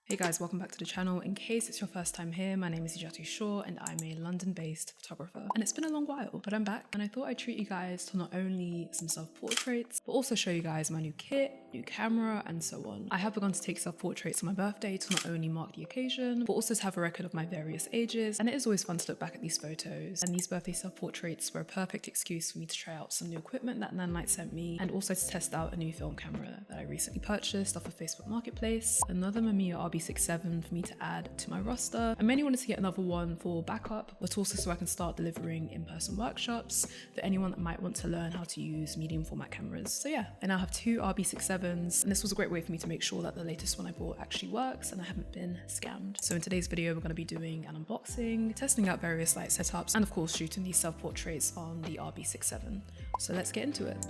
Hey guys, welcome back to the channel. In case it's your first time here, my name is ejatu.shaw and I'm a London-based photographer. And it's been a long while, but I'm back and I thought I'd treat you guys to not only some self-portraits, but also show you guys my new kit, new camera, and so on. I have begun to take self-portraits on my birthday to not only mark the occasion, but also to have a record of my various ages. And it is always fun to look back at these photos. And these birthday self-portraits were a perfect excuse for me to try out some new equipment that Nanlite sent me, and also to test out a new film camera that I recently purchased off of Facebook Marketplace. Another Mamiya RB67 for me to add to my roster. I mainly wanted to get another one for backup, but also so I can start delivering in-person workshops for anyone that might want to learn how to use medium format cameras. So yeah, I now have two RB67s, and this was a great way for me to make sure that the latest one I bought actually works and I haven't been scammed. So in today's video, we're going to be doing an unboxing, testing out various light setups, and of course shooting these self-portraits on the RB67. So let's get into it.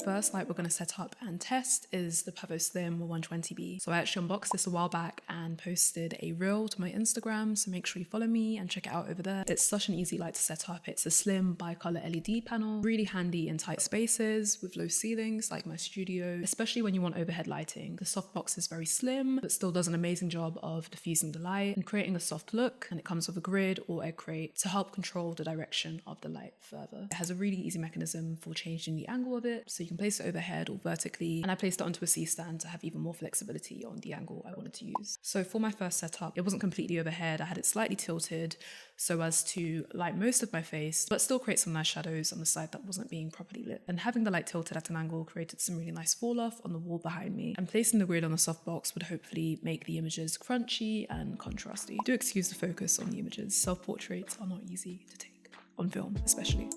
First light we're going to set up and test is the PavoSlim 120B. So I actually unboxed this a while back and posted a reel to my Instagram, so make sure you follow me and check it out over there. It's such an easy light to set up. It's a slim bicolor LED panel, really handy in tight spaces with low ceilings like my studio, especially when you want overhead lighting. The softbox is very slim but still does an amazing job of diffusing the light and creating a soft look, and it comes with a grid or egg crate to help control the direction of the light further. It has a really easy mechanism for changing the angle of it, so you can place it overhead or vertically, and I placed it onto a C-stand to have even more flexibility on the angle I wanted to use. So for my first setup, it wasn't completely overhead. I had it slightly tilted so as to light most of my face, but still create some nice shadows on the side that wasn't being properly lit. And having the light tilted at an angle created some really nice fall off on the wall behind me, and placing the grid on the softbox would hopefully make the images crunchy and contrasty. Do excuse the focus on the images. Self-portraits are not easy to take, on film especially.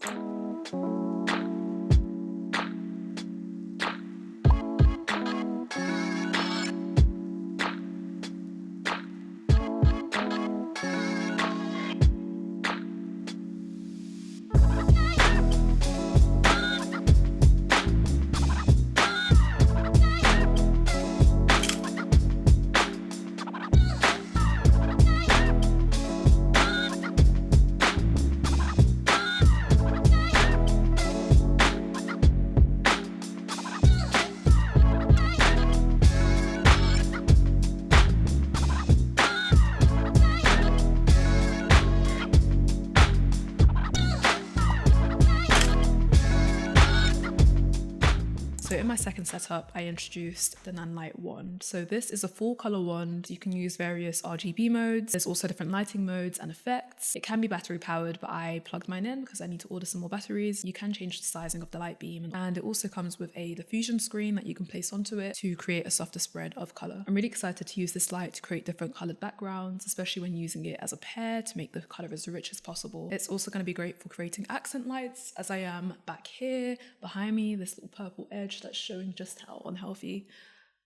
So in my second setup, I introduced the Nanlite wand. So this is a full color wand. You can use various RGB modes. There's also different lighting modes and effects. It can be battery powered, but I plugged mine in because I need to order some more batteries. You can change the sizing of the light beam, and it also comes with a diffusion screen that you can place onto it to create a softer spread of color. I'm really excited to use this light to create different colored backgrounds, especially when using it as a pair to make the color as rich as possible. It's also going to be great for creating accent lights, as I am back here behind me, this little purple edge that's showing just how unhealthy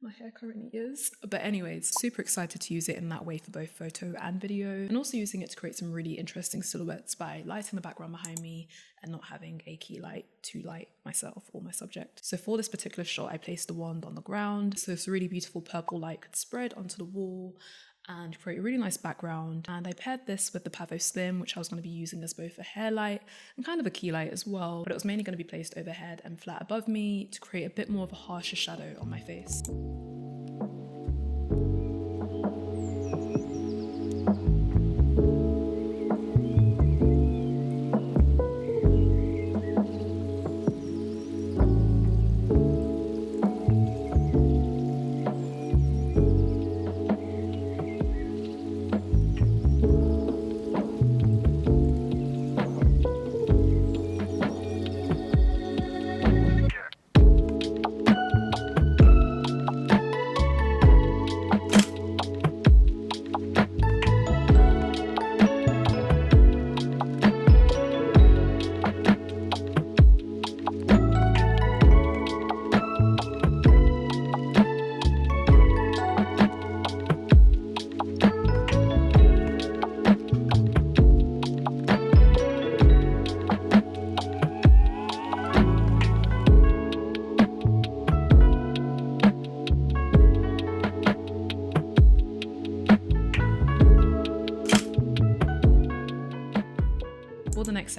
my hair currently is. But anyways, super excited to use it in that way for both photo and video, and also using it to create some really interesting silhouettes by lighting the background behind me and not having a key light to light myself or my subject. So for this particular shot, I placed the wand on the ground, so this really beautiful purple light could spread onto the wall and create a really nice background. And I paired this with the PavoSlim, which I was going to be using as both a hair light and kind of a key light as well, but it was mainly going to be placed overhead and flat above me to create a bit more of a harsher shadow on my face.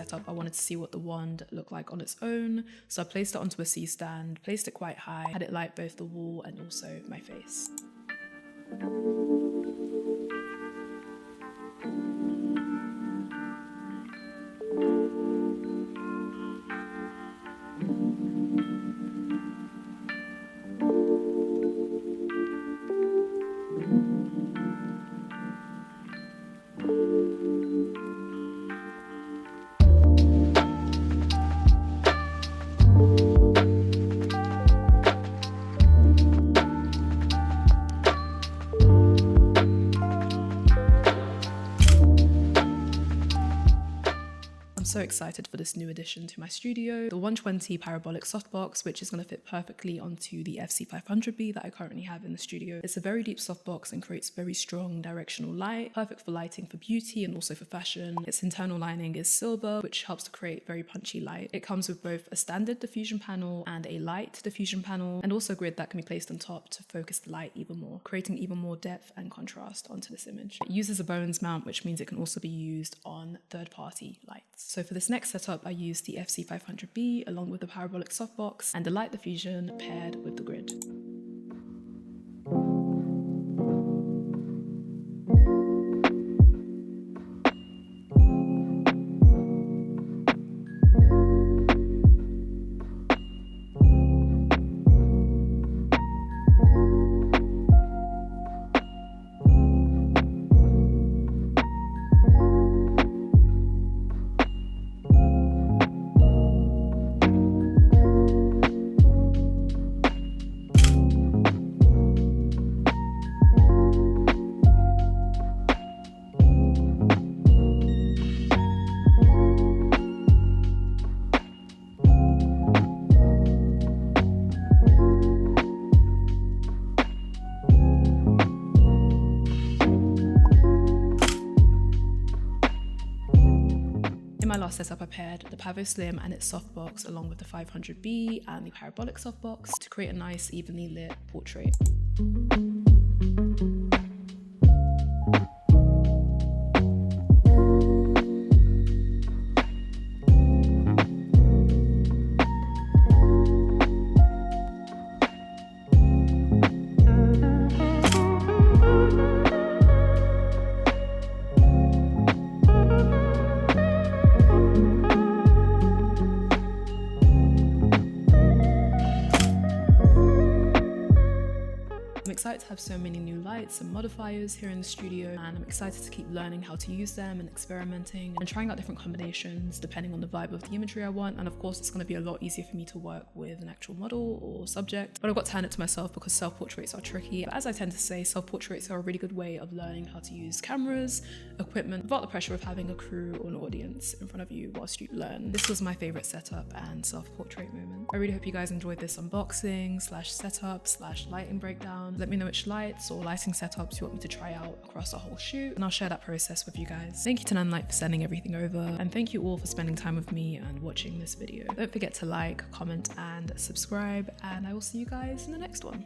setup, I wanted to see what the wand looked like on its own. So I placed it onto a C-stand, placed it quite high, had it light both the wall and also my face. So excited for this new addition to my studio, the 120 parabolic softbox, which is going to fit perfectly onto the FC500B that I currently have in the studio. It's a very deep softbox and creates very strong directional light, perfect for lighting for beauty and also for fashion. Its internal lining is silver, which helps to create very punchy light. It comes with both a standard diffusion panel and a light diffusion panel, and also a grid that can be placed on top to focus the light even more, creating even more depth and contrast onto this image. It uses a bones mount, which means it can also be used on third-party lights. So for this next setup, I used the FC500B along with the parabolic softbox and the light diffusion paired with the grid. In my last setup, I paired the PavoSlim and its softbox along with the 500B and the parabolic softbox to create a nice evenly lit portrait. I'm excited to have so many new lights and modifiers here in the studio, and I'm excited to keep learning how to use them and experimenting and trying out different combinations depending on the vibe of the imagery I want. And of course, it's going to be a lot easier for me to work with an actual model or subject, but I've got to hand it to myself because self-portraits are tricky. But as I tend to say, self-portraits are a really good way of learning how to use cameras, equipment, without the pressure of having a crew or an audience in front of you whilst you learn. This was my favorite setup and self-portrait moment. I really hope you guys enjoyed this unboxing slash setup slash lighting breakdown. Let me know which lights or lighting setups you want me to try out across the whole shoot, and I'll share that process with you guys. Thank you to Nanlight for sending everything over, and thank you all for spending time with me and watching this video. Don't forget to like, comment, and subscribe, and I will see you guys in the next one.